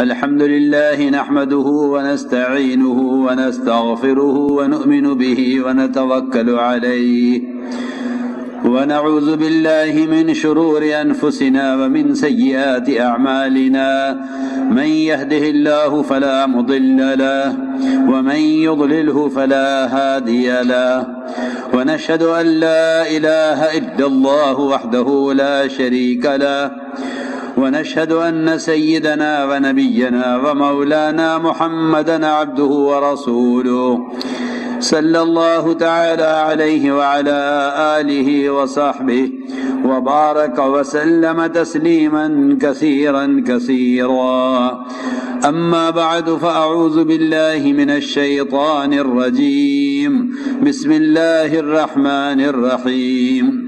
الحمد لله نحمده ونستعينه ونستغفره ونؤمن به ونتوكل عليه ونعوذ بالله من شرور أنفسنا ومن سيئات أعمالنا من يهده الله فلا مضل له ومن يضلله فلا هادي له ونشهد أن لا إله إلا الله وحده لا شريك له ونشهد أن سيدنا ونبينا ومولانا محمدا عبده ورسوله صلى الله تعالى عليه وعلى آله وصحبه وبارك وسلم تسليما كثيرا كثيرا أما بعد فأعوذ بالله من الشيطان الرجيم بسم الله الرحمن الرحيم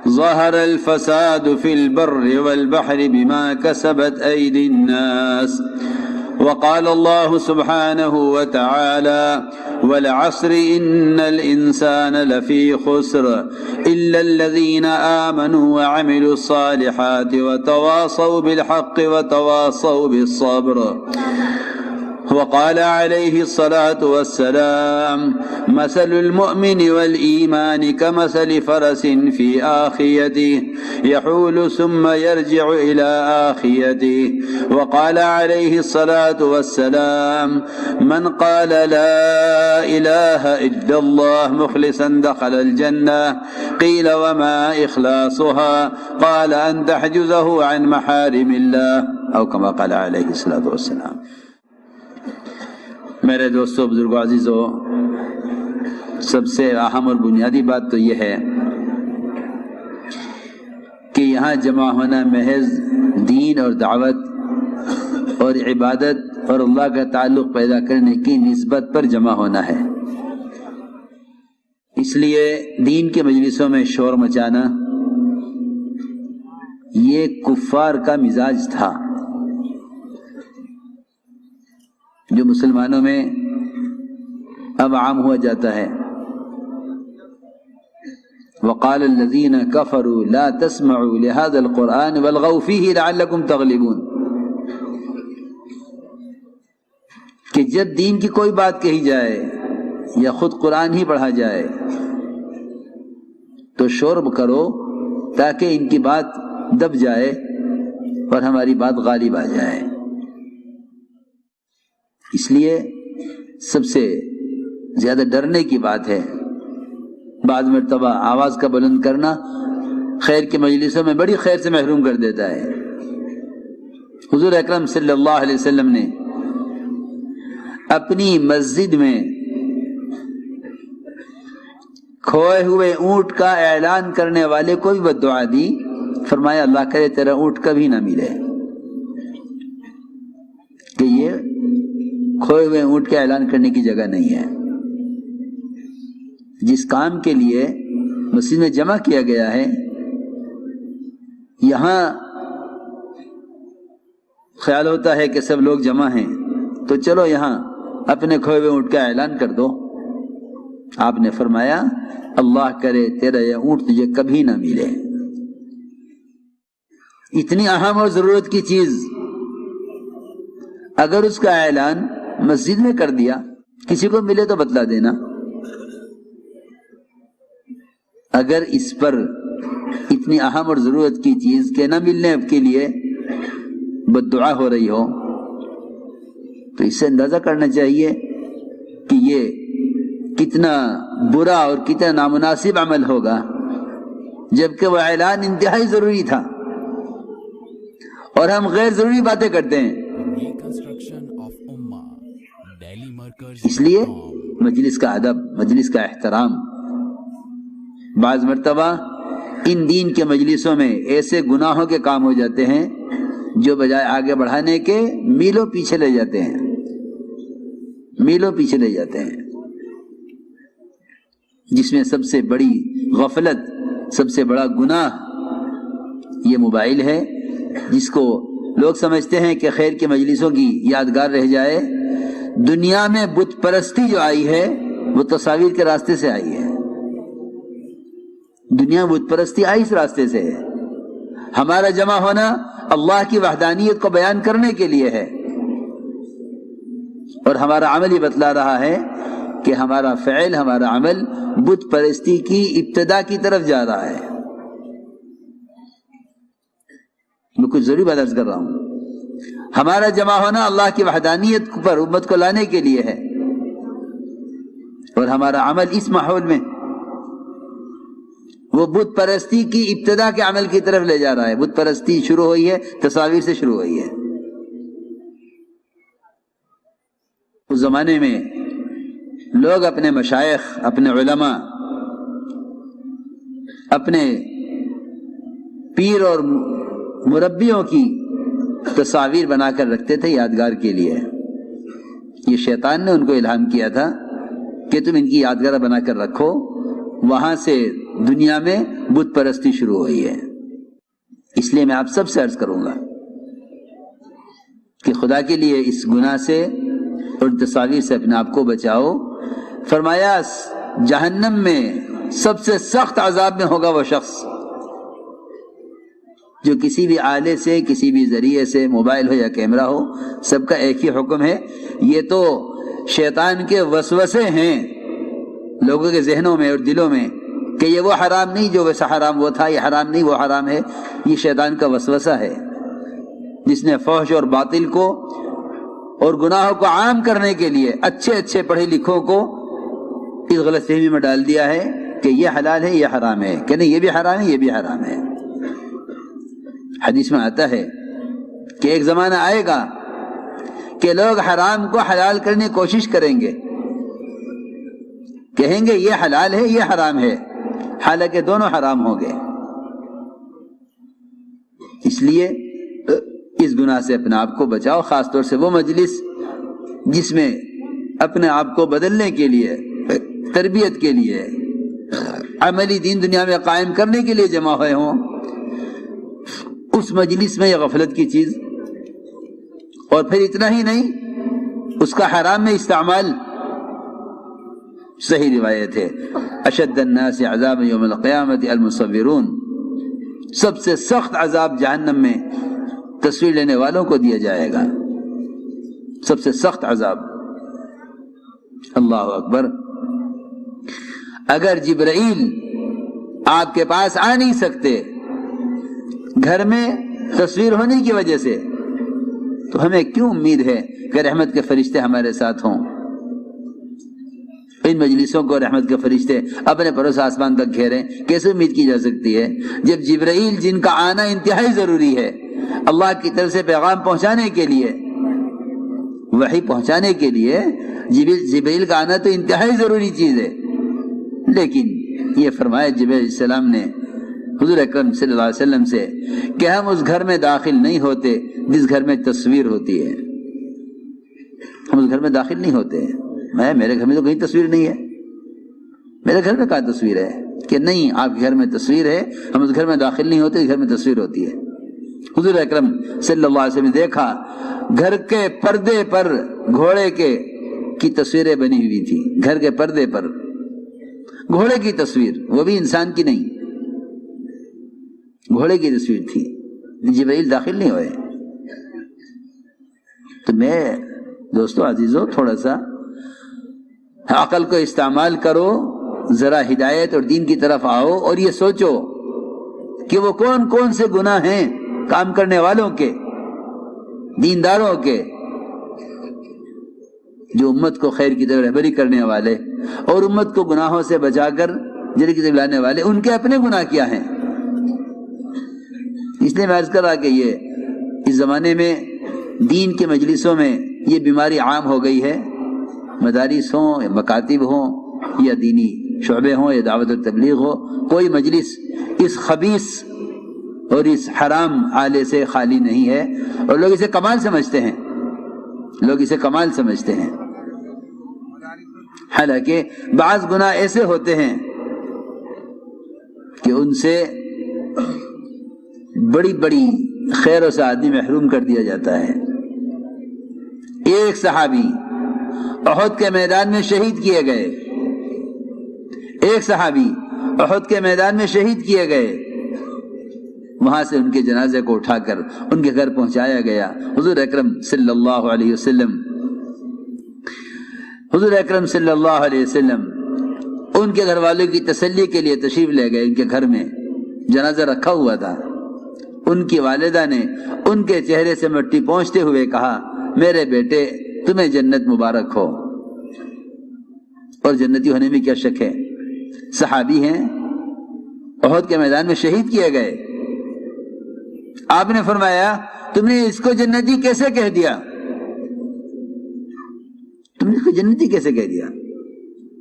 ظهر الفساد في البر والبحر بما كسبت أيدي الناس وقال الله سبحانه وتعالى والعصر إن الإنسان لفي خسر إلا الذين آمنوا وعملوا الصالحات وتواصوا بالحق وتواصوا بالصبر وقال عليه الصلاة والسلام مثل المؤمن والإيمان كمثل فرس في آخيته يحول ثم يرجع إلى آخيته وقال عليه الصلاة والسلام من قال لا إله إلا الله مخلصا دخل الجنة قيل وما إخلاصها قال أن تحجزه عن محارم الله أو كما قال عليه الصلاة والسلام. میرے دوستوں، بزرگوں، عزیزوں، سب سے اہم اور بنیادی بات تو یہ ہے کہ یہاں جمع ہونا محض دین اور دعوت اور عبادت اور اللہ کا تعلق پیدا کرنے کی نسبت پر جمع ہونا ہے. اس لیے دین کے مجلسوں میں شور مچانا یہ کفار کا مزاج تھا جو مسلمانوں میں اب عام ہوا جاتا ہے. وقال الذين كفروا لا تسمعوا لهذا القرآن والغوا فيه لعلكم تغلبون، کہ جب دین کی کوئی بات کہی جائے یا خود قرآن ہی پڑھا جائے تو شور کرو تاکہ ان کی بات دب جائے اور ہماری بات غالب آ جائے. اس لیے سب سے زیادہ ڈرنے کی بات ہے بعض مرتبہ آواز کا بلند کرنا خیر کے مجلسوں میں بڑی خیر سے محروم کر دیتا ہے. حضور اکرم صلی اللہ علیہ وسلم نے اپنی مسجد میں کھوئے ہوئے اونٹ کا اعلان کرنے والے کو بھی بددعا دی. فرمایا اللہ کرے تیرا اونٹ کبھی نہ ملے. کہ یہ کھوئے ہوئے اونٹ کے اعلان کرنے کی جگہ نہیں ہے. جس کام کے لیے مسجد میں جمع کیا گیا ہے یہاں خیال ہوتا ہے کہ سب لوگ جمع ہیں تو چلو یہاں اپنے کھوئے ہوئے اونٹ کا اعلان کر دو. آپ نے فرمایا اللہ کرے تیرا یہ اونٹ تجھے کبھی نہ ملے. اتنی اہم اور ضرورت کی چیز اگر اس کا اعلان مسجد میں کر دیا، کسی کو ملے تو بتلا دینا. اگر اس پر اتنی اہم اور ضرورت کی چیز کے نہ ملنے کے لیے بددعا ہو رہی ہو تو اس سے اندازہ کرنا چاہیے کہ یہ کتنا برا اور کتنا نامناسب عمل ہوگا، جبکہ وہ اعلان انتہائی ضروری تھا اور ہم غیر ضروری باتیں کرتے ہیں. اس لیے مجلس کا ادب، مجلس کا احترام. بعض مرتبہ ان دین کے مجلسوں میں ایسے گناہوں کے کام ہو جاتے ہیں جو بجائے آگے بڑھانے کے میلوں پیچھے لے جاتے ہیں، میلوں پیچھے لے جاتے ہیں. جس میں سب سے بڑی غفلت، سب سے بڑا گناہ یہ موبائل ہے، جس کو لوگ سمجھتے ہیں کہ خیر کے مجلسوں کی یادگار رہ جائے. دنیا میں بت پرستی جو آئی ہے وہ تصاویر کے راستے سے آئی ہے. دنیا بت پرستی آئی اس راستے سے ہے. ہمارا جمع ہونا اللہ کی وحدانیت کو بیان کرنے کے لیے ہے، اور ہمارا عمل یہ بتلا رہا ہے کہ ہمارا فعل، ہمارا عمل بت پرستی کی ابتدا کی طرف جا رہا ہے۔ میں کچھ ضروری بات عرض کر رہا ہوں، ہمارا جمع ہونا اللہ کی وحدانیت پر امت کو لانے کے لیے ہے، اور ہمارا عمل اس ماحول میں وہ بت پرستی کی ابتدا کے عمل کی طرف لے جا رہا ہے۔ بت پرستی شروع ہوئی ہے تصاویر سے شروع ہوئی ہے۔ اس زمانے میں لوگ اپنے مشائخ، اپنے علماء، اپنے پیر اور مربیوں کی تصاویر بنا کر رکھتے تھے یادگار کے لیے۔ یہ شیطان نے ان کو الہام کیا تھا کہ تم ان کی یادگار بنا کر رکھو، وہاں سے دنیا میں بت پرستی شروع ہوئی ہے۔ اس لیے میں آپ سب سے عرض کروں گا کہ خدا کے لیے اس گناہ سے اور تصاویر سے اپنے آپ کو بچاؤ۔ فرمایا جہنم میں سب سے سخت عذاب میں ہوگا وہ شخص جو کسی بھی آلے سے، کسی بھی ذریعے سے، موبائل ہو یا کیمرہ ہو، سب کا ایک ہی حکم ہے، یہ تو شیطان کے وسوسے ہیں لوگوں کے ذہنوں میں اور دلوں میں کہ یہ وہ حرام نہیں جو ویسا حرام وہ تھا، یہ حرام نہیں وہ حرام ہے۔ یہ شیطان کا وسوسہ ہے جس نے فحش اور باطل کو اور گناہوں کو عام کرنے کے لیے اچھے اچھے پڑھے لکھوں کو اس غلط فہمی میں ڈال دیا ہے کہ یہ حلال ہے، یہ حرام ہے، کہ نہیں یہ بھی حرام ہے، یہ بھی حرام ہے۔ حدیث میں آتا ہے کہ ایک زمانہ آئے گا کہ لوگ حرام کو حلال کرنے کی کوشش کریں گے، کہیں گے یہ حلال ہے، یہ حرام ہے، حالانکہ دونوں حرام ہوں گے۔ اس لیے اس گناہ سے اپنے آپ کو بچاؤ، خاص طور سے وہ مجلس جس میں اپنے آپ کو بدلنے کے لیے، تربیت کے لیے، عملی دین دنیا میں قائم کرنے کے لیے جمع ہوئے ہوں، اس مجلس میں یہ غفلت کی چیز، اور پھر اتنا ہی نہیں اس کا حرام میں استعمال۔ صحیح روایت ہے اشد الناس عذاب یوم القیامت المصورون، سب سے سخت عذاب جہنم میں تصویر لینے والوں کو دیا جائے گا، سب سے سخت عذاب۔ اللہ اکبر۔ اگر جبرائیل آپ کے پاس آ نہیں سکتے گھر میں تصویر ہونے کی وجہ سے، تو ہمیں کیوں امید ہے کہ رحمت کے فرشتے ہمارے ساتھ ہوں؟ ان مجلسوں کو رحمت کے فرشتے اپنے پروس آسمان تک گھیریں، کیسے امید کی جا سکتی ہے جب جبرائیل جن کا آنا انتہائی ضروری ہے اللہ کی طرف سے پیغام پہنچانے کے لیے، وحی پہنچانے کے لیے جبرائیل کا آنا تو انتہائی ضروری چیز ہے، لیکن یہ فرمایا جبرائیل علیہ السلام نے حضور اکرم صلی اللہ علیہ وسلم سے کہ ہم اس گھر میں داخل نہیں ہوتے جس گھر میں تصویر ہوتی ہے، ہم اس گھر میں داخل نہیں ہوتے۔ میرے گھر میں تو کہیں تصویر نہیں ہے، میرے گھر میں کہاں تصویر ہے؟ کہ نہیں، آپ کے گھر میں تصویر ہے، ہم اس گھر میں داخل نہیں ہوتے، اس گھر میں تصویر ہوتی ہے۔ حضور اکرم صلی اللہ علیہ وسلم نے دیکھا گھر کے پردے پر گھوڑے کی تصویریں بنی ہوئی تھی، گھر کے پردے پر گھوڑے کی تصویر، وہ بھی انسان کی نہیں، گھوڑے کی تصویر تھی۔ جبرائیل داخل نہیں ہوئے۔ تو میں دوستو عزیزو تھوڑا سا عقل کو استعمال کرو، ذرا ہدایت اور دین کی طرف آؤ، اور یہ سوچو کہ وہ کون کون سے گناہ ہیں کام کرنے والوں کے، دینداروں کے، جو امت کو خیر کی طرف رہبری کرنے والے اور امت کو گناہوں سے بچا کر جنت کی طرف لانے والے، ان کے اپنے گناہ کیا ہیں۔ اس لیے میں عرض کر رہا کہ یہ اس زمانے میں دین کے مجلسوں میں یہ بیماری عام ہو گئی ہے، مدارس ہوں یا مکاتب ہوں یا دینی شعبے ہوں یا دعوت و تبلیغ ہو، کوئی مجلس اس خبیث اور اس حرام آلے سے خالی نہیں ہے، اور لوگ اسے کمال سمجھتے ہیں، لوگ اسے کمال سمجھتے ہیں۔ حالانکہ بعض گناہ ایسے ہوتے ہیں کہ ان سے بڑی بڑی خیروں سے آدمی محروم کر دیا جاتا ہے۔ ایک صحابی احد کے میدان میں شہید کیے گئے، ایک صحابی احد کے میدان میں شہید کیے گئے، وہاں سے ان کے جنازے کو اٹھا کر ان کے گھر پہنچایا گیا۔ حضور اکرم صلی اللہ علیہ وسلم ان کے گھر والوں کی تسلی کے لیے تشریف لے گئے۔ ان کے گھر میں جنازہ رکھا ہوا تھا۔ ان کی والدہ نے ان کے چہرے سے مٹی پونچھتے ہوئے کہا، میرے بیٹے تمہیں جنت مبارک ہو۔ اور جنتی ہونے میں کیا شک ہے؟ صحابی ہیں، احد کے میدان میں شہید کیے گئے۔ آپ نے فرمایا تم نے اس کو جنتی کیسے کہہ دیا؟ تم نے اس کو جنتی کیسے کہہ دیا؟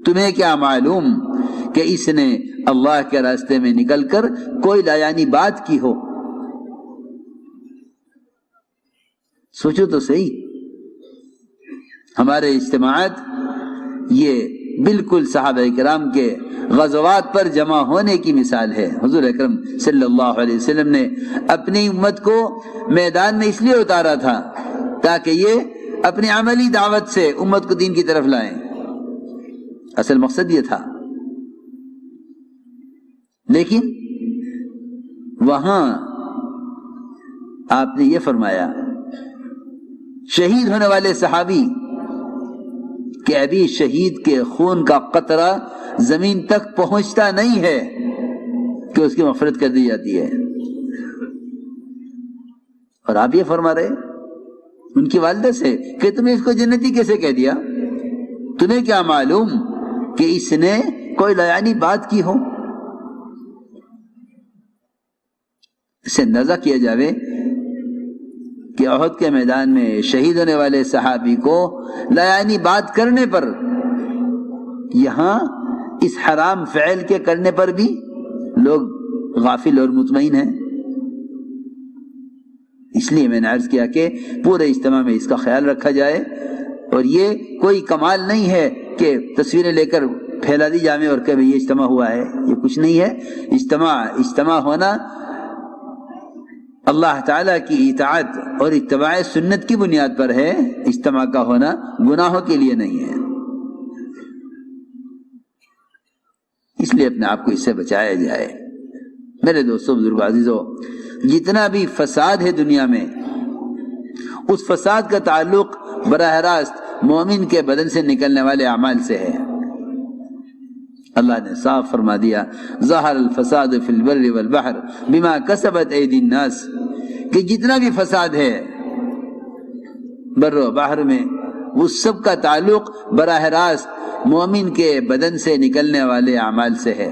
تمہیں کیا معلوم کہ اس نے اللہ کے راستے میں نکل کر کوئی لایانی بات کی ہو؟ سوچو تو صحیح، ہمارے اجتماعات یہ بالکل صحابہ کرام کے غزوات پر جمع ہونے کی مثال ہے۔ حضور اکرم صلی اللہ علیہ وسلم نے اپنی امت کو میدان میں اس لیے اتارا تھا تاکہ یہ اپنی عملی دعوت سے امت کو دین کی طرف لائیں۔ اصل مقصد یہ تھا، لیکن وہاں آپ نے یہ فرمایا شہید ہونے والے صحابی کہ ابھی شہید کے خون کا قطرہ زمین تک پہنچتا نہیں ہے کہ اس کی مغفرت کر دی جاتی ہے۔ اور آپ یہ فرما رہے ان کی والدہ سے کہ تمہیں اس کو جنتی کیسے کہہ دیا؟ تمہیں کیا معلوم کہ اس نے کوئی لایانی بات کی ہو؟ اس سے اندازہ کیا جاوے کہ احد کے میدان میں شہید ہونے والے صحابی کو لایانی بات کرنے پر، یہاں اس حرام فعل کے کرنے پر بھی لوگ غافل اور مطمئن ہیں۔ اس لیے میں نے عرض کیا کہ پورے اجتماع میں اس کا خیال رکھا جائے، اور یہ کوئی کمال نہیں ہے کہ تصویریں لے کر پھیلا دی جائیں اور کہ یہ اجتماع ہوا ہے، یہ کچھ نہیں ہے۔ اجتماع ہونا اللہ تعالیٰ کی اطاعت اور اتباع سنت کی بنیاد پر ہے، اجتماع کا ہونا گناہوں کے لیے نہیں ہے۔ اس لیے اپنے آپ کو اس سے بچایا جائے۔ میرے دوستوں، بزرگ عزیزوں، جتنا بھی فساد ہے دنیا میں، اس فساد کا تعلق براہ راست مومن کے بدن سے نکلنے والے اعمال سے ہے۔ اللہ نے صاف فرما دیا، ظہر الفساد فی البر والبحر بما کسبت ایدی الناس، کہ جتنا بھی فساد ہے بر و بحر میں، وہ سب کا تعلق براہ راست مومن کے بدن سے نکلنے والے اعمال سے ہے۔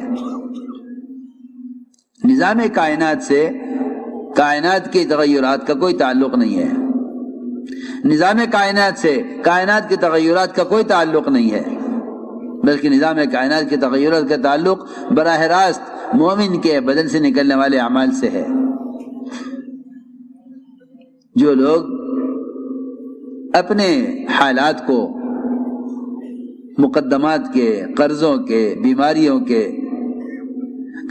نظام کائنات سے کائنات کے تغیرات کا کوئی تعلق نہیں ہے، نظام کائنات سے کائنات کے تغیرات کا کوئی تعلق نہیں ہے، بلکہ نظام کائنات کے تغیرات کا تعلق براہ راست مومن کے بدن سے نکلنے والے اعمال سے ہے۔ جو لوگ اپنے حالات کو مقدمات کے، قرضوں کے، بیماریوں کے،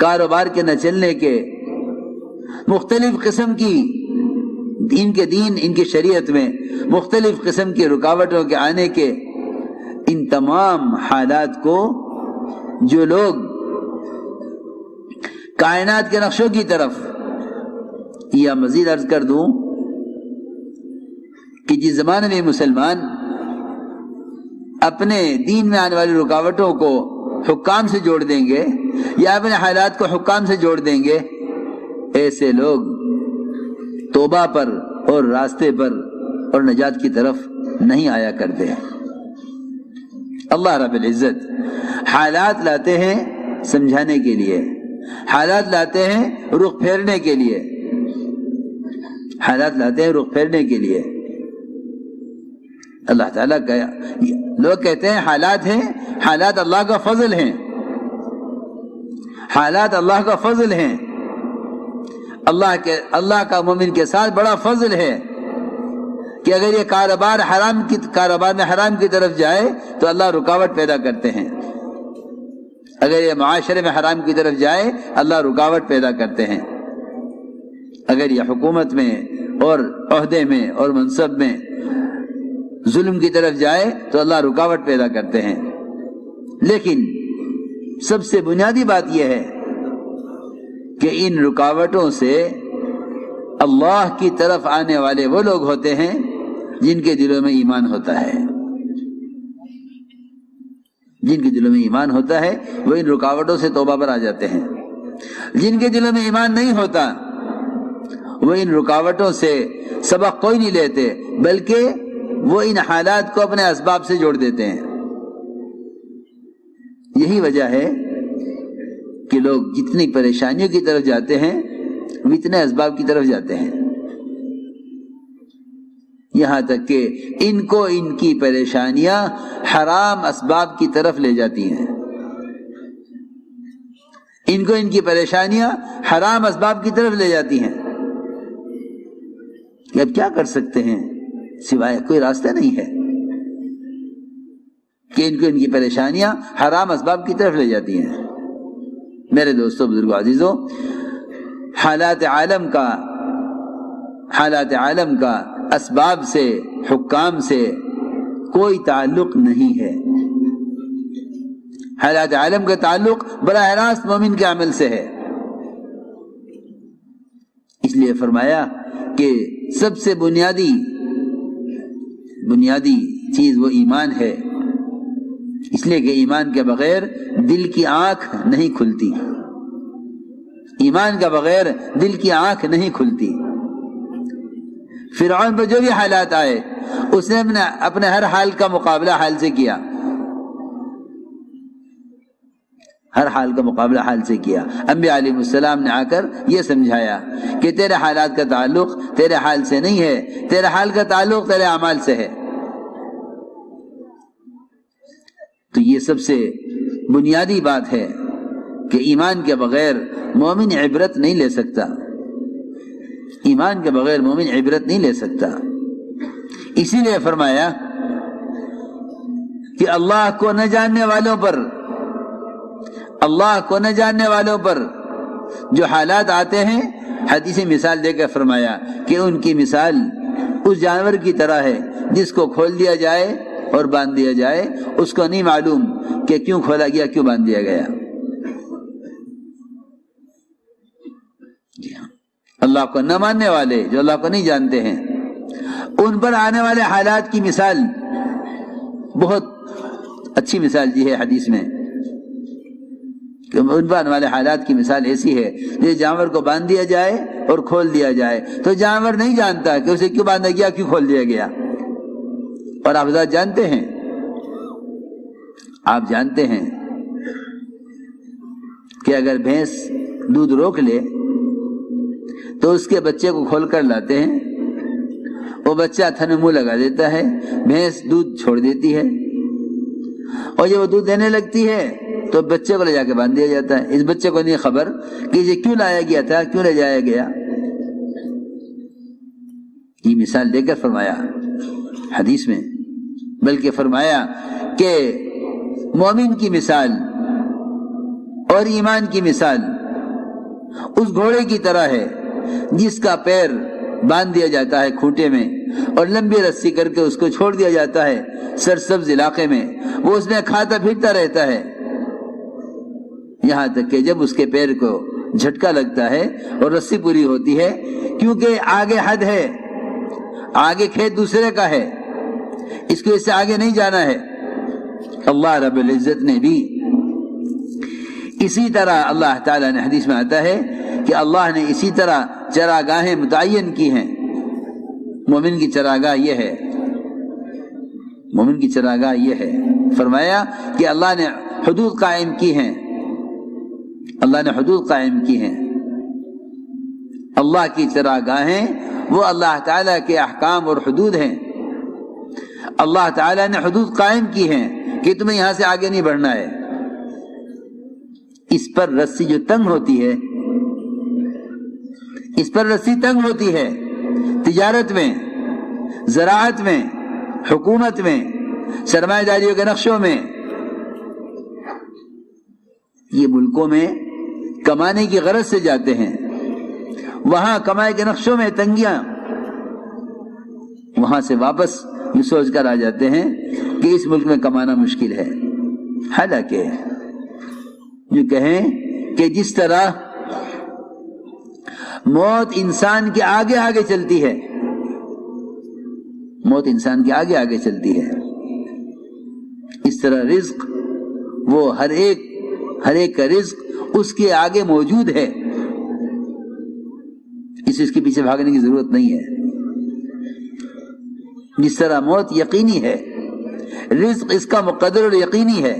کاروبار کے نہ چلنے کے، مختلف قسم کی ان کے دین، ان کی شریعت میں مختلف قسم کی رکاوٹوں کے آنے کے، ان تمام حالات کو جو لوگ کائنات کے نقشوں کی طرف، یا مزید عرض کر دوں کہ جس زمانے میں مسلمان اپنے دین میں آنے والی رکاوٹوں کو حکام سے جوڑ دیں گے یا اپنے حالات کو حکام سے جوڑ دیں گے، ایسے لوگ توبہ پر اور راستے پر اور نجات کی طرف نہیں آیا کرتے ہیں۔ اللہ رب العزت حالات لاتے ہیں سمجھانے کے لیے، حالات لاتے ہیں رخ پھیرنے کے لیے، حالات لاتے ہیں رخ پھیرنے کے لیے۔ اللہ تعالیٰ کا، لوگ کہتے ہیں حالات ہیں، حالات اللہ کا فضل ہیں، حالات اللہ کا فضل ہیں، اللہ کا مومن کے ساتھ بڑا فضل ہے کہ اگر یہ کاروبار میں حرام کی طرف جائے تو اللہ رکاوٹ پیدا کرتے ہیں، اگر یہ معاشرے میں حرام کی طرف جائے اللہ رکاوٹ پیدا کرتے ہیں، اگر یہ حکومت میں اور عہدے میں اور منصب میں ظلم کی طرف جائے تو اللہ رکاوٹ پیدا کرتے ہیں۔ لیکن سب سے بنیادی بات یہ ہے کہ ان رکاوٹوں سے اللہ کی طرف آنے والے وہ لوگ ہوتے ہیں جن کے دلوں میں ایمان ہوتا ہے. جن کے دلوں میں ایمان ہوتا ہے وہ ان رکاوٹوں سے توبہ پر آ جاتے ہیں. جن کے دلوں میں ایمان نہیں ہوتا وہ ان رکاوٹوں سے سبق کوئی نہیں لیتے، بلکہ وہ ان حالات کو اپنے اسباب سے جوڑ دیتے ہیں. یہی وجہ ہے کہ لوگ جتنی پریشانیوں کی طرف جاتے ہیں وہ اتنے اسباب کی طرف جاتے ہیں، یہاں تک کہ ان کو ان کی پریشانیاں حرام اسباب کی طرف لے جاتی ہیں. ان کو ان کی پریشانیاں حرام اسباب کی طرف لے جاتی ہیں. کہ اب کیا کر سکتے ہیں، سوائے کوئی راستہ نہیں ہے کہ ان کو ان کی پریشانیاں حرام اسباب کی طرف لے جاتی ہیں. میرے دوستو، بزرگو، عزیزو، حالات عالم کا اسباب سے، حکام سے کوئی تعلق نہیں ہے. حالات عالم کا تعلق براہ راست مومن کے عمل سے ہے. اس لیے فرمایا کہ سب سے بنیادی چیز وہ ایمان ہے، اس لیے کہ ایمان کے بغیر دل کی آنکھ نہیں کھلتی. ایمان کا بغیر دل کی آنکھ نہیں کھلتی. فرعون پر جو بھی حالات آئے اس نے اپنے ہر حال کا مقابلہ حال سے کیا، ہر حال کا مقابلہ حال سے کیا. انبیاء علیہ السلام نے آ کر یہ سمجھایا کہ تیرے حالات کا تعلق تیرے حال سے نہیں ہے، تیرے حال کا تعلق تیرے اعمال سے ہے. تو یہ سب سے بنیادی بات ہے کہ ایمان کے بغیر مومن عبرت نہیں لے سکتا. ایمان کے بغیر مومن عبرت نہیں لے سکتا. اسی لیے فرمایا کہ اللہ کو نہ جاننے والوں پر جو حالات آتے ہیں، حدیث مثال دے کر فرمایا کہ ان کی مثال اس جانور کی طرح ہے جس کو کھول دیا جائے اور باندھ دیا جائے، اس کو نہیں معلوم کہ کیوں کھولا گیا، کیوں باندھ دیا گیا. جی ہاں، اللہ کو نہ ماننے والے، جو اللہ کو نہیں جانتے ہیں، ان پر آنے والے حالات کی مثال بہت اچھی مثال دی ہے حدیث میں کہ ان پر آنے والے حالات کی مثال ایسی ہے جیسے جانور کو باندھ دیا جائے اور کھول دیا جائے. تو جانور نہیں جانتا کہ اسے کیوں باندھا گیا، کیوں کھول دیا گیا. اور آپ حضرات جانتے ہیں کہ اگر بھینس دودھ روک لے تو اس کے بچے کو کھول کر لاتے ہیں، وہ بچہ تھن منہ لگا دیتا ہے، بھینس دودھ چھوڑ دیتی ہے، اور جب وہ دودھ دینے لگتی ہے تو بچے کو لے جا کے باندھ دیا جاتا ہے. اس بچے کو نہیں خبر کہ اسے کیوں لایا گیا تھا، کیوں لے جایا گیا. یہ مثال دے کر فرمایا حدیث میں، بلکہ فرمایا کہ مومن کی مثال اور ایمان کی مثال اس گھوڑے کی طرح ہے جس کا پیر باندھ دیا جاتا ہے کھوٹے میں اور لمبی رسی کر کے اس کو چھوڑ دیا جاتا ہے سرسبز علاقے میں. وہ اس میں کھاتا پھرتا رہتا ہے یہاں تک کہ جب اس کے پیر کو جھٹکا لگتا ہے اور رسی پوری ہوتی ہے، کیونکہ آگے حد ہے، آگے کھیت دوسرے کا ہے، اس کو اس سے آگے نہیں جانا ہے. اللہ رب العزت نے بھی اسی طرح، اللہ تعالیٰ نے حدیث میں آتا ہے کہ اللہ نے اسی طرح چراگاہیں متعین کی ہیں. مومن کی چراگاہ یہ ہے، فرمایا کہ اللہ نے حدود قائم کی ہیں. اللہ کی چراگاہیں وہ اللہ تعالیٰ کے احکام اور حدود ہیں. اللہ تعالیٰ نے حدود قائم کی ہیں کہ تمہیں یہاں سے آگے نہیں بڑھنا ہے. اس پر رسی جو تنگ ہوتی ہے، تجارت میں، زراعت میں، حکومت میں، سرمایہ داریوں کے نقشوں میں، یہ ملکوں میں کمانے کی غرض سے جاتے ہیں، وہاں کمائی کے نقشوں میں تنگیاں، وہاں سے واپس یہ سوچ کر آ جاتے ہیں کہ اس ملک میں کمانا مشکل ہے. حالانکہ جو کہیں کہ جس طرح موت انسان کے آگے آگے چلتی ہے، موت انسان کے آگے آگے چلتی ہے۔ اس طرح رزق، وہ ہر ایک کا رزق اس کے آگے موجود ہے، اس کے پیچھے بھاگنے کی ضرورت نہیں ہے۔ جس طرح موت یقینی ہے، رزق اس کا مقدر اور یقینی ہے،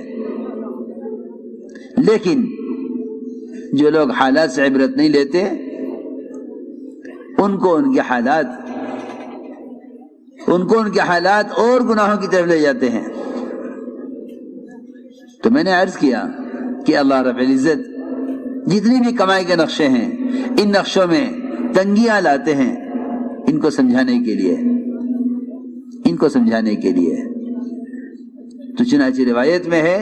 لیکن جو لوگ حالات سے عبرت نہیں لیتے ان کو ان کے حالات اور گناہوں کی طرف لے جاتے ہیں۔ تو میں نے عرض کیا کہ اللہ رب العزت جتنی بھی کمائی کے نقشے ہیں، ان نقشوں میں تنگیاں لاتے ہیں ان کو سمجھانے کے لیے۔ تو چنانچہ روایت میں ہے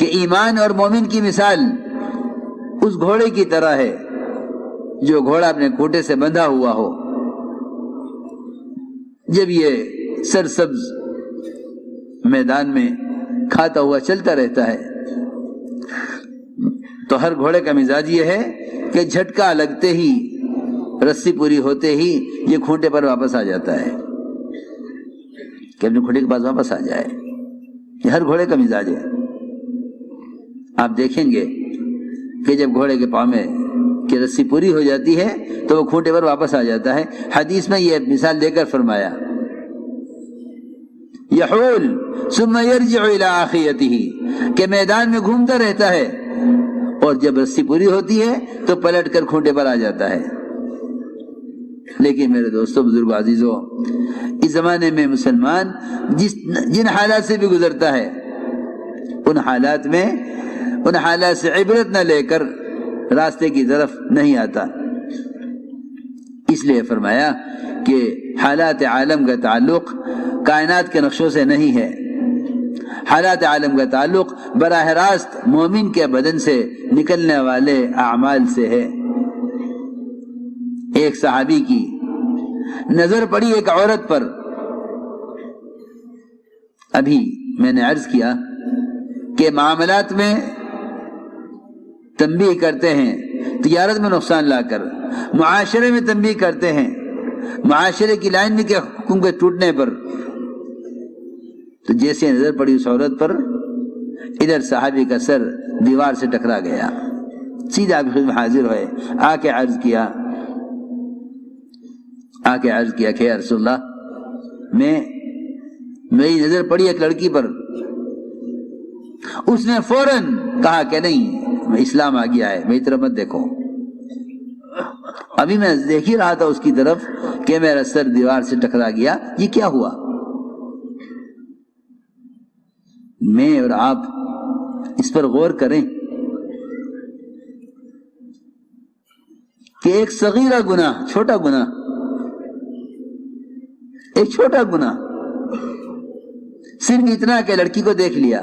کہ ایمان اور مومن کی مثال اس گھوڑے کی طرح ہے جو گھوڑا اپنے کھوٹے سے بندھا ہوا ہو۔ جب یہ سرسبز میدان میں کھاتا ہوا چلتا رہتا ہے تو ہر گھوڑے کا مزاج یہ ہے کہ جھٹکا لگتے ہی، رسی پوری ہوتے ہی یہ کھوٹے پر واپس آ جاتا ہے، کہ اپنے کھوٹے کے پاس واپس آ جائے۔ یہ ہر گھوڑے کا مزاج ہے۔ آپ دیکھیں گے کہ جب گھوڑے کے پاؤں میں کی رسی پوری ہو جاتی ہے تو وہ کھوٹے پر واپس آ جاتا ہے۔ حدیث میں یہ مثال دے کر فرمایا یحول ثم یرجع الی آخیتہ، کہ میدان میں گھومتا رہتا ہے اور جب رسی پوری ہوتی ہے تو پلٹ کر کھوٹے پر آ جاتا ہے۔ لیکن میرے دوستو، بزرگ عزیزو، اس زمانے میں مسلمان جن حالات سے بھی گزرتا ہے ان حالات سے عبرت نہ لے کر راستے کی طرف نہیں آتا۔ اس لیے فرمایا کہ حالات عالم کا تعلق کائنات کے نقشوں سے نہیں ہے، حالات عالم کا تعلق براہ راست مومن کے بدن سے نکلنے والے اعمال سے ہے۔ ایک صحابی کی نظر پڑی ایک عورت پر۔ ابھی میں نے عرض کیا کہ معاملات میں تنبیہ کرتے ہیں، تجارت میں نقصان لا کر، معاشرے میں تنبیہ کرتے ہیں، معاشرے کی لائن میں کے حکم کے ٹوٹنے پر۔ تو جیسے نظر پڑی اس عورت پر، ادھر صحابی کا سر دیوار سے ٹکرا گیا، سیدھا آپ خود میں حاضر ہوئے، آ کے عرض کیا کہ یا رسول اللہ، میری نظر پڑی ایک لڑکی پر۔ اس نے فوراً کہا کہ نہیں، اسلام آ گیا ہے، میری طرف مت دیکھو۔ ابھی میں دیکھ ہی رہا تھا اس کی طرف کہ میرا سر دیوار سے ٹکرا گیا، یہ کیا ہوا؟ میں اور آپ اس پر غور کریں کہ ایک صغیرہ گناہ، چھوٹا گناہ، ایک چھوٹا گناہ، صرف اتنا کہ لڑکی کو دیکھ لیا،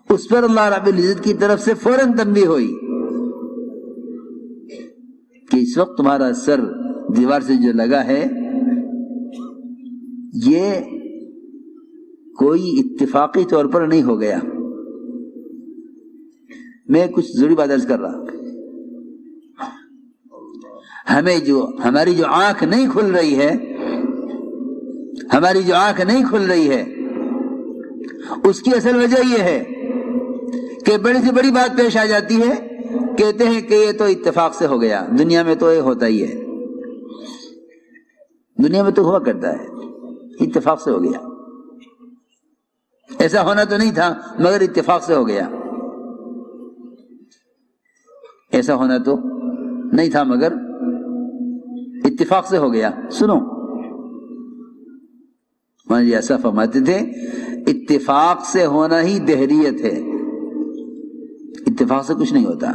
اس پر اللہ رب العزت کی طرف سے فوراً تنبیہ ہوئی کہ اس وقت تمہارا سر دیوار سے جو لگا ہے یہ کوئی اتفاقی طور پر نہیں ہو گیا۔ میں کچھ ضروری بات عرض کر رہا، ہماری جو آنکھ نہیں کھل رہی ہے، اس کی اصل وجہ یہ ہے کہ بڑی سے بڑی بات پیش آ جاتی ہے، کہتے ہیں کہ یہ تو اتفاق سے ہو گیا، دنیا میں تو یہ ہوتا ہی ہے، دنیا میں تو ہوا کرتا ہے، اتفاق سے ہو گیا، ایسا ہونا تو نہیں تھا مگر اتفاق سے ہو گیا، ایسا ہونا تو نہیں تھا مگر اتفاق سے ہو گیا۔ سنو، مولانا جی ایسا فرماتے تھے، اتفاق سے ہونا ہی دہریت ہے، اتفاق سے کچھ نہیں ہوتا،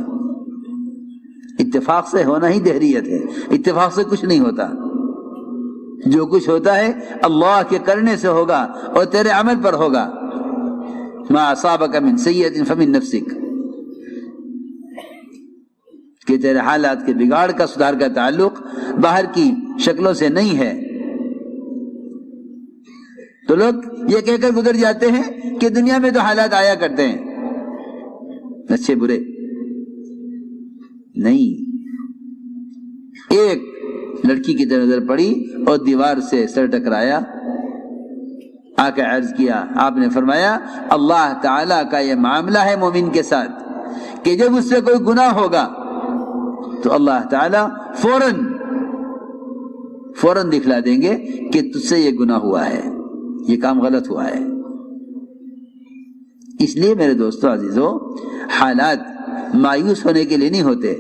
اتفاق سے ہونا ہی دہریت ہے، اتفاق سے کچھ نہیں ہوتا، جو کچھ ہوتا ہے اللہ کے کرنے سے ہوگا اور تیرے عمل پر ہوگا۔ ما اصابک من سیئۃ فمن نفسک، کہ تیرے حالات کے بگاڑ کا، سدھار کا تعلق باہر کی شکلوں سے نہیں ہے۔ تو لوگ یہ کہہ کر گزر جاتے ہیں کہ دنیا میں تو حالات آیا کرتے ہیں، اچھے برے، نہیں، ایک لڑکی کی طرف نظر پڑی اور دیوار سے سر ٹکرایا، آ کے عرض کیا، آپ نے فرمایا اللہ تعالیٰ کا یہ معاملہ ہے مومن کے ساتھ کہ جب اس سے کوئی گناہ ہوگا تو اللہ تعالیٰ فوراً دکھلا دیں گے کہ تجھ سے یہ گناہ ہوا ہے، یہ کام غلط ہوا ہے۔ اس لیے میرے دوستو عزیزو، حالات مایوس ہونے کے لیے نہیں ہوتے،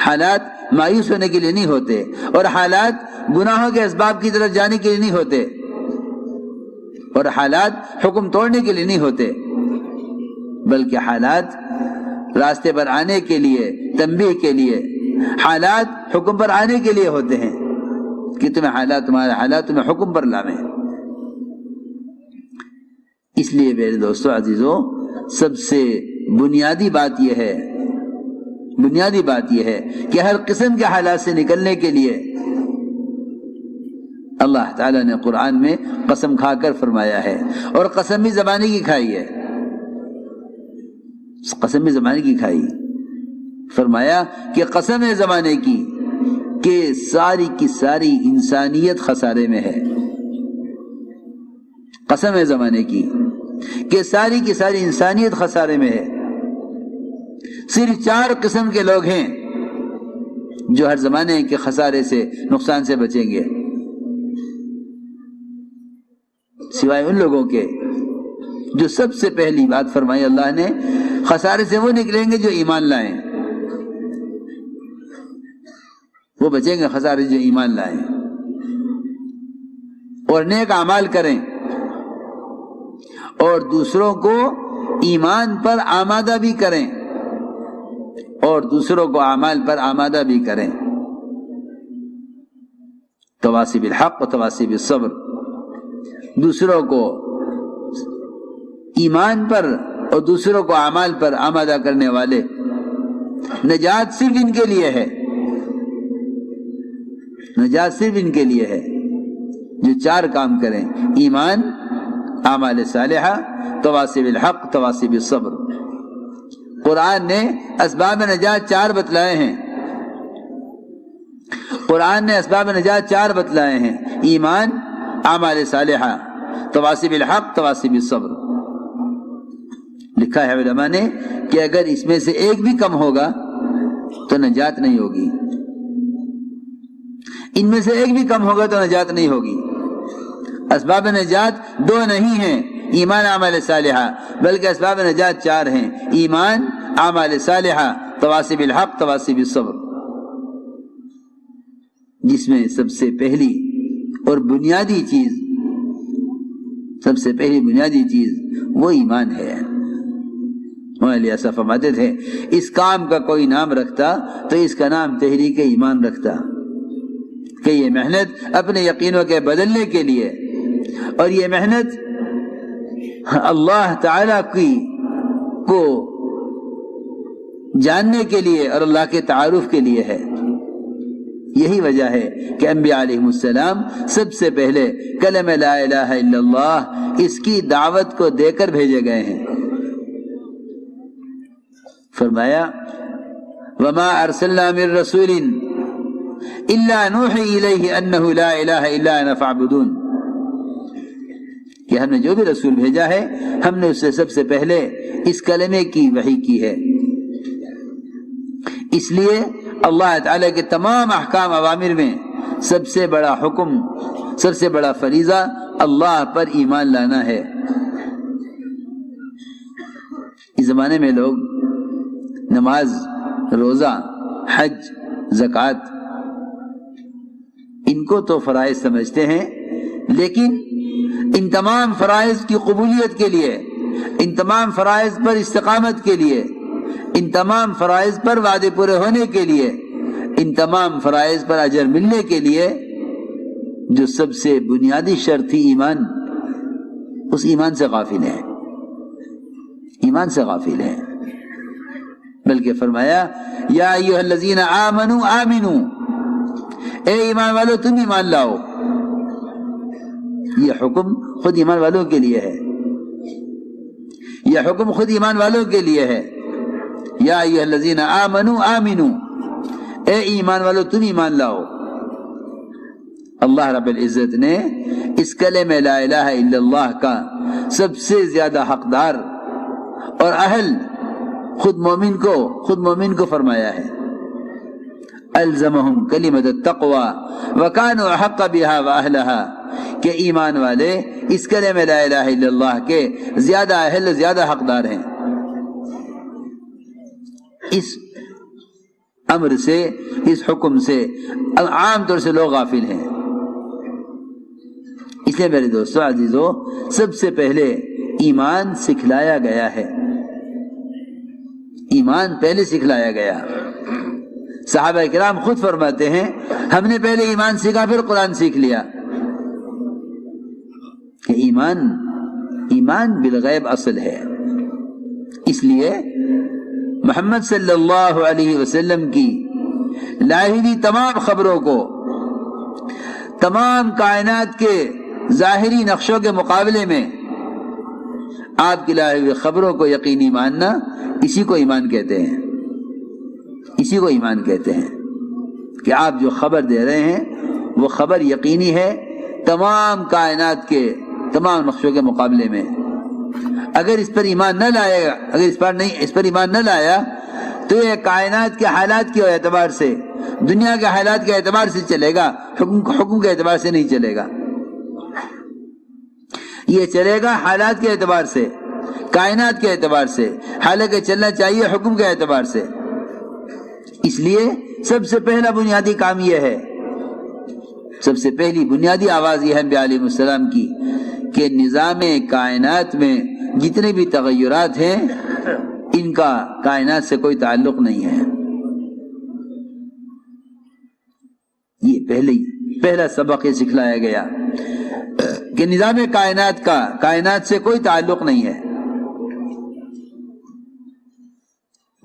حالات مایوس ہونے کے لیے نہیں ہوتے، اور حالات گناہوں کے اسباب کی طرف جانے کے لیے نہیں ہوتے، اور حالات حکم توڑنے کے لیے نہیں ہوتے، بلکہ حالات راستے پر آنے کے لیے، تنبیہ کے لیے، حالات حکم پر آنے کے لیے ہوتے ہیں کہ تمہارے حالات تمہیں حکم پر لائیں۔ اس لیے میرے دوستو عزیزو، سب سے بنیادی بات یہ ہے کہ ہر قسم کے حالات سے نکلنے کے لیے اللہ تعالیٰ نے قرآن میں قسم کھا کر فرمایا ہے، اور قسم بھی زمانے کی کھائی ہے، قسم بھی زمانے کی کھائی، فرمایا کہ قسم ہے زمانے کی کہ ساری کی ساری انسانیت خسارے میں ہے، قسم ہے زمانے کی کہ ساری کی ساری انسانیت خسارے میں ہے۔ صرف 4 قسم کے لوگ ہیں جو ہر زمانے کے خسارے سے، نقصان سے بچیں گے، سوائے ان لوگوں کے جو سب سے پہلی بات فرمائی اللہ نے، خسارے سے وہ نکلیں گے جو ایمان لائیں، وہ بچیں گے خسارے جو ایمان لائیں اور نیک اعمال کریں اور دوسروں کو ایمان پر آمادہ بھی کریں، اور دوسروں کو اعمال پر آمادہ بھی کریں، تواصی بالحق و تواصی بالصبر، دوسروں کو ایمان پر اور دوسروں کو اعمال پر آمادہ کرنے والے۔ نجات صرف ان کے لیے ہے، نجات صرف ان کے لیے ہے جو 4 کام کریں: ایمان، اعمال صالحہ، تواصی بالحق، تواصی بالصبر۔ قرآن نے اسباب نجات 4 بتلائے ہیں، قرآن نے اسباب نجات 4 بتلائے ہیں: ایمان، اعمال صالحہ، تواصی بالحق، تواصی بالصبر۔ لکھا ہے علماء نے کہ اگر اس میں سے ایک بھی کم ہوگا تو نجات نہیں ہوگی، ان میں سے ایک بھی کم ہوگا تو نجات نہیں ہوگی۔ اسباب نجات 2 نہیں ہیں، ایمان، اعمال صالحہ، بلکہ اسباب نجات 4 ہیں: ایمان، اعمال صالحہ، تواصی بالحق، تواصی بالصبر، جس میں سب سے پہلی اور بنیادی چیز، سب سے پہلی بنیادی چیز وہ ایمان ہے۔ مولانا ایسا فرماتے تھے، اس کام کا کوئی نام رکھتا تو اس کا نام تحریک ایمان رکھتا، کہ یہ محنت اپنے یقینوں کے بدلنے کے لیے، اور یہ محنت اللہ تعالیٰ کو جاننے کے لیے اور اللہ کے تعارف کے لیے ہے۔ یہی وجہ ہے کہ انبیاء علیہ السلام سب سے پہلے کلمہ لا الہ الا اللہ، اس کی دعوت کو دے کر بھیجے گئے ہیں۔ فرمایا وما ارسلنا من رسول الا نوحی الیہ انہ لا الہ الا انا فاعبدون، کہ ہم نے جو بھی رسول بھیجا ہے ہم نے اس سے سب سے پہلے اس کلمے کی وحی کی ہے۔ اس لیے اللہ تعالیٰ کے تمام احکام اوامر میں سب سے بڑا حکم، سب سے بڑا فریضہ اللہ پر ایمان لانا ہے۔ اس زمانے میں لوگ نماز، روزہ، حج، زکوٰۃ، ان کو تو فرائض سمجھتے ہیں، لیکن ان تمام فرائض کی قبولیت کے لیے، ان تمام فرائض پر استقامت کے لیے، ان تمام فرائض پر وعدے پورے ہونے کے لیے، ان تمام فرائض پر اجر ملنے کے لیے جو سب سے بنیادی شرط تھی ایمان، اس ایمان سے غافل ہے، ایمان سے غافل ہے۔ بلکہ فرمایا یا ایھا الذین آمنوا آمنوا، اے ایمان والو تم ایمان لاؤ۔ یہ حکم خود ایمان والوں کے لیے ہے، یہ حکم خود ایمان والوں کے لیے ہے۔ یا ایھا الذین آمنوا آمنو، اے ایمان والو تم ایمان لاؤ۔ اللہ رب العزت نے اس کلمہ لا الہ الا اللہ کا سب سے زیادہ حقدار اور اہل خود مومن کو فرمایا ہے۔ الزمہم کلمۃ التقوی وکانوا احق بها واہلہا، کہ ایمان والے اس کلمہ لا الہ الا اللہ کے زیادہ اہل زیادہ حقدار ہیں۔ اس امر سے، اس حکم سے عام طور سے لوگ غافل ہیں۔ اس لیے میرے دوستو عزیزو، سب سے پہلے ایمان سکھلایا گیا ہے، ایمان پہلے سکھلایا گیا۔ صحابہ کرام خود فرماتے ہیں ہم نے پہلے ایمان سیکھا پھر قرآن سیکھ لیا، کہ ایمان بالغیب اصل ہے۔ اس لیے محمد صلی اللہ علیہ وسلم کی لائی ہوئی تمام خبروں کو تمام کائنات کے ظاہری نقشوں کے مقابلے میں آپ کی لائی ہوئی خبروں کو یقینی ماننا، اسی کو ایمان کہتے ہیں، اسی کو ایمان کہتے ہیں، کہ آپ جو خبر دے رہے ہیں وہ خبر یقینی ہے تمام کائنات کے تمام نقشوں کے مقابلے میں۔ اگر اس پر ایمان نہ لائے گا، اگر اس پر ایمان نہ لایا تو یہ کائنات کے حالات کے اعتبار سے، دنیا کے حالات کے اعتبار سے چلے گا، حکم کے اعتبار سے نہیں چلے گا۔ یہ چلے گا حالات کے اعتبار سے، کائنات کے اعتبار سے، حالانکہ چلنا چاہیے حکم کے اعتبار سے۔ اس لیے سب سے پہلا بنیادی کام یہ ہے، سب سے پہلی بنیادی آواز یہ ہے انبیاء علیہ السلام کی، کہ نظام کائنات میں جتنے بھی تغیرات ہیں ان کا کائنات سے کوئی تعلق نہیں ہے۔ یہ پہلا سبق یہ سکھلایا گیا کہ نظام کائنات کا کائنات سے کوئی تعلق نہیں ہے،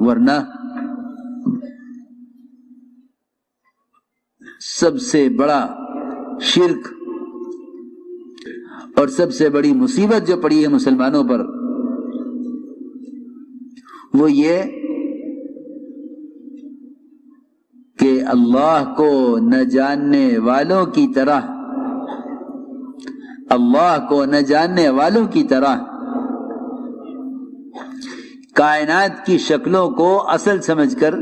ورنہ سب سے بڑا شرک اور سب سے بڑی مصیبت جو پڑی ہے مسلمانوں پر وہ یہ کہ اللہ کو نہ جاننے والوں کی طرح، اللہ کو نہ جاننے والوں کی طرح کائنات کی شکلوں کو اصل سمجھ کر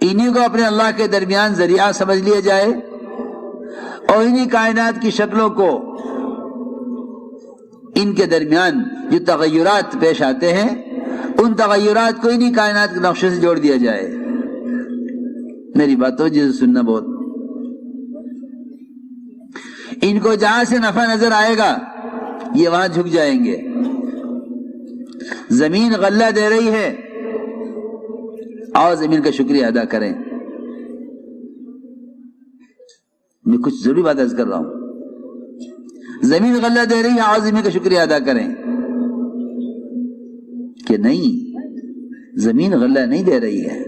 انہی کو اپنے اللہ کے درمیان ذریعہ سمجھ لیا جائے، اور انہی کائنات کی شکلوں کو، ان کے درمیان جو تغیرات پیش آتے ہیں ان تغیرات کو انہی کائنات کے نقشے سے جوڑ دیا جائے۔ میری بات تو جسے سننا بہت، ان کو جہاں سے نفع نظر آئے گا یہ وہاں جھک جائیں گے۔ زمین غلہ دے رہی ہے، آؤ زمین کا شکریہ ادا کریں۔ میں کچھ ضروری بات عرض کر رہا ہوں، زمین غلہ دے رہی ہے، آؤ زمین کا شکریہ ادا کریں، کہ نہیں، زمین غلہ نہیں دے رہی ہے،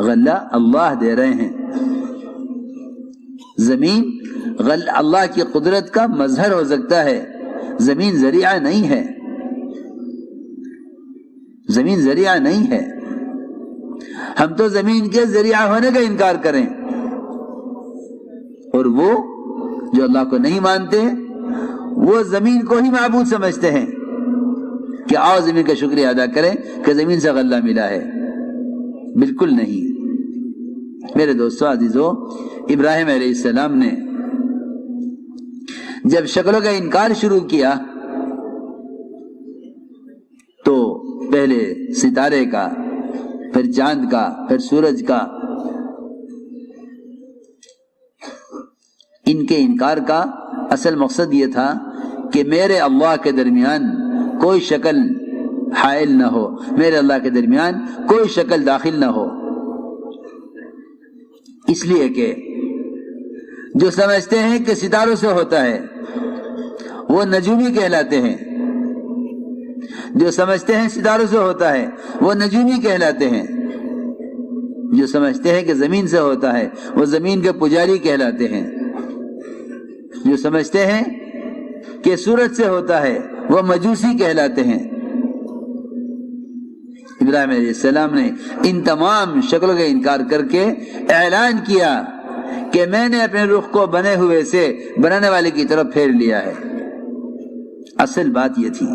غلہ اللہ دے رہے ہیں۔ زمین اللہ کی قدرت کا مظہر ہو سکتا ہے، زمین ذریعہ نہیں ہے، زمین ذریعہ نہیں ہے۔ ہم تو زمین کے ذریعہ ہونے کا انکار کریں، اور وہ جو اللہ کو نہیں مانتے وہ زمین کو ہی معبود سمجھتے ہیں کہ آؤ زمین کا شکریہ ادا کریں کہ زمین سے غلہ ملا ہے۔ بالکل نہیں۔ میرے دوستو عزیزو، ابراہیم علیہ السلام نے جب شکلوں کا انکار شروع کیا تو پہلے ستارے کا، پھر چاند کا، پھر سورج کا، ان کے انکار کا اصل مقصد یہ تھا کہ میرے اللہ کے درمیان کوئی شکل حائل نہ ہو، میرے اللہ کے درمیان کوئی شکل داخل نہ ہو۔ اس لیے کہ جو سمجھتے ہیں کہ ستاروں سے ہوتا ہے وہ نجومی کہلاتے ہیں، جو سمجھتے ہیں ستاروں سے ہوتا ہے وہ نجومی کہلاتے ہیں، جو سمجھتے ہیں کہ زمین سے ہوتا ہے وہ زمین کے پجاری کہلاتے ہیں، جو سمجھتے ہیں کہ سورج سے ہوتا ہے وہ مجوسی کہلاتے ہیں۔ ابراہیم علیہ السلام نے ان تمام شکلوں کا انکار کر کے اعلان کیا کہ میں نے اپنے رخ کو بنے ہوئے سے بنانے والے کی طرف پھیر لیا ہے۔ اصل بات یہ تھی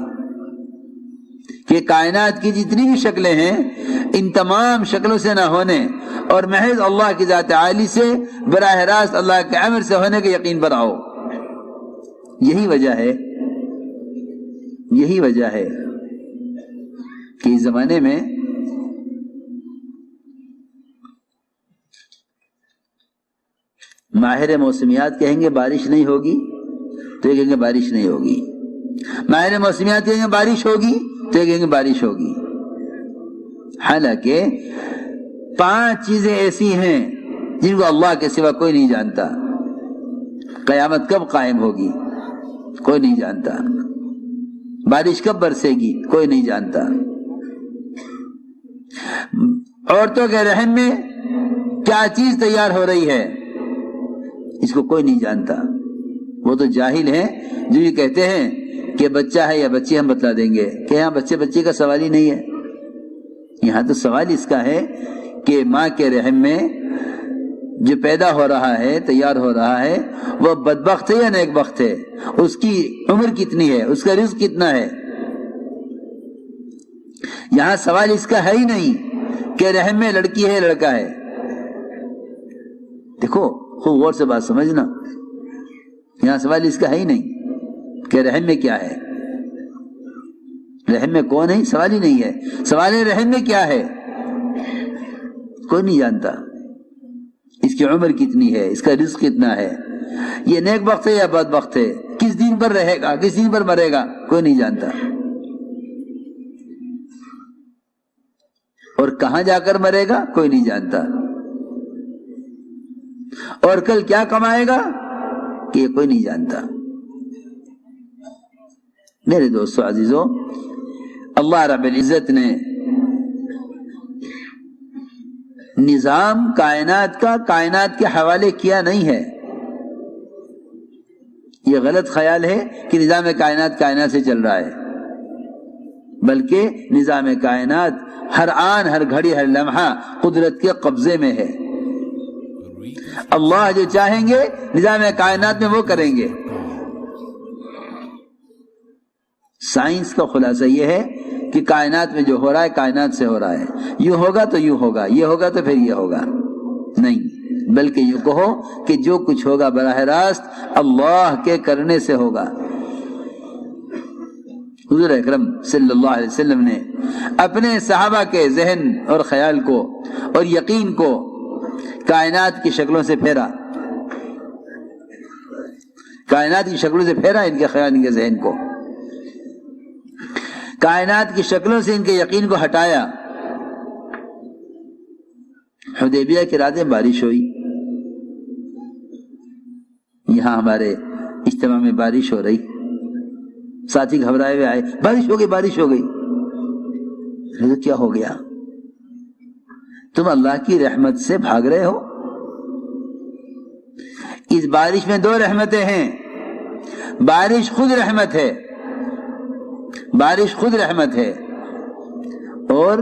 کہ کائنات کی جتنی بھی شکلیں ہیں ان تمام شکلوں سے نہ ہونے اور محض اللہ کی ذات عالی سے براہ راست اللہ کے امر سے ہونے کے یقین پر آؤ۔ یہی وجہ ہے کہ اس زمانے میں ماہر موسمیات کہیں گے بارش نہیں ہوگی تو یہ کہیں گے بارش نہیں ہوگی، ماہر موسمیات کہیں گے بارش ہوگی تو یہ کہیں گے بارش ہوگی۔ حالانکہ 5 چیزیں ایسی ہیں جن کو اللہ کے سوا کوئی نہیں جانتا۔ قیامت کب قائم ہوگی کوئی نہیں جانتا، بارش کب برسے گی کوئی نہیں جانتا، عورتوں کے رحم میں کیا چیز تیار ہو رہی ہے اس کو کوئی نہیں جانتا۔ وہ تو جاہل ہیں جو یہ کہتے ہیں کہ بچہ ہے یا بچی ہم بتلا دیں گے، کہ یہاں بچے کا سوال ہی نہیں ہے۔ یہاں تو سوال اس کا ہے کہ ماں کے رحم میں جو پیدا ہو رہا ہے تیار ہو رہا ہے وہ بدبخت ہے یا نیک بخت ہے، اس کی عمر کتنی ہے، اس کا رزق کتنا ہے۔ یہاں سوال اس کا ہے ہی نہیں کہ رحم میں لڑکی ہے لڑکا ہے۔ دیکھو خوب غور سے بات سمجھنا، یہاں سوال اس کا ہے ہی نہیں کہ رحم میں کیا ہے، رحم میں کون ہے سوال ہی نہیں ہے۔ سوال ہے رحم میں کیا ہے، کوئی نہیں جانتا۔ اس کی عمر کتنی ہے، اس کا رزق کتنا ہے، یہ نیک بخت ہے یا بدبخت ہے، کس دین پر رہے گا کس دین پر مرے گا کوئی نہیں جانتا، اور کہاں جا کر مرے گا کوئی نہیں جانتا، اور کل کیا کمائے گا کہ یہ کوئی نہیں جانتا۔ میرے دوستو عزیزو، اللہ رب العزت نے نظام کائنات کا کائنات کے حوالے کیا نہیں ہے۔ یہ غلط خیال ہے کہ نظام کائنات کائنات سے چل رہا ہے، بلکہ نظام کائنات ہر آن ہر گھڑی ہر لمحہ قدرت کے قبضے میں ہے۔ اللہ جو چاہیں گے نظام کائنات میں وہ کریں گے۔ سائنس کا خلاصہ یہ ہے کہ کائنات میں جو ہو رہا ہے کائنات سے ہو رہا ہے، یوں ہوگا تو یوں ہوگا، یہ ہوگا تو پھر یہ ہوگا، نہیں، بلکہ یوں کہو کہ جو کچھ ہوگا براہ راست اللہ کے کرنے سے ہوگا۔ حضور اکرم صلی اللہ علیہ وسلم نے اپنے صحابہ کے ذہن اور خیال کو اور یقین کو کائنات کی شکلوں سے پھیرا، کائنات کی شکلوں سے پھیرا ان کے خیال ان کے ذہن کو، کائنات کی شکلوں سے ان کے یقین کو ہٹایا۔ حدیبیہ کے راتیں بارش ہوئی، یہاں ہمارے اجتماع میں بارش ہو رہی، ساتھی گھبرائے ہوئے آئے، بارش ہو گئی۔ تو کیا ہو گیا؟ تم اللہ کی رحمت سے بھاگ رہے ہو؟ اس بارش میں 2 رحمتیں ہیں، بارش خود رحمت ہے، بارش خود رحمت ہے، اور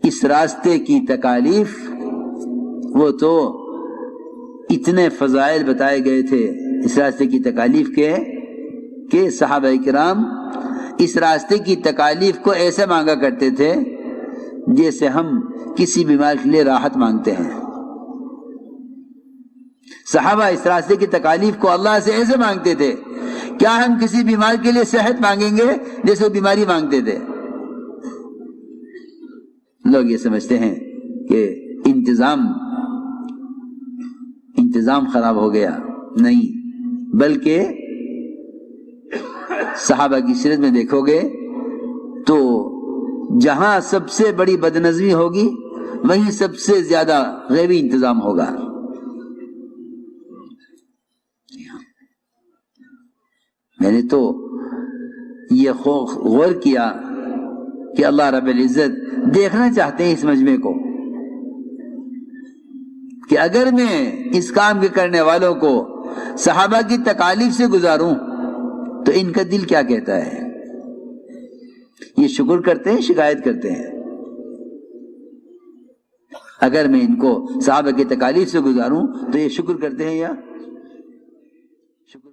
اس راستے کی تکالیف وہ تو اتنے فضائل بتائے گئے تھے اس راستے کی تکالیف کے کہ صحابہ کرام اس راستے کی تکالیف کو ایسے مانگا کرتے تھے جیسے ہم کسی بیمار کے لیے راحت مانگتے ہیں۔ صحابہ اس راستے کی تکالیف کو اللہ سے ایسے مانگتے تھے، کیا ہم کسی بیمار کے لیے صحت مانگیں گے جیسے وہ بیماری مانگتے تھے؟ لوگ یہ سمجھتے ہیں کہ انتظام خراب ہو گیا، نہیں، بلکہ صحابہ کی سیرت میں دیکھو گے تو جہاں سب سے بڑی بدنظمی ہوگی وہیں سب سے زیادہ غیبی انتظام ہوگا۔ میں نے تو یہ غور کیا کہ اللہ رب العزت دیکھنا چاہتے ہیں اس مجمع کو کہ اگر میں اس کام کے کرنے والوں کو صحابہ کی تکالیف سے گزاروں تو ان کا دل کیا کہتا ہے، یہ شکر کرتے ہیں شکایت کرتے ہیں؟ اگر میں ان کو صحابہ کی تکالیف سے گزاروں تو یہ شکر کرتے ہیں یا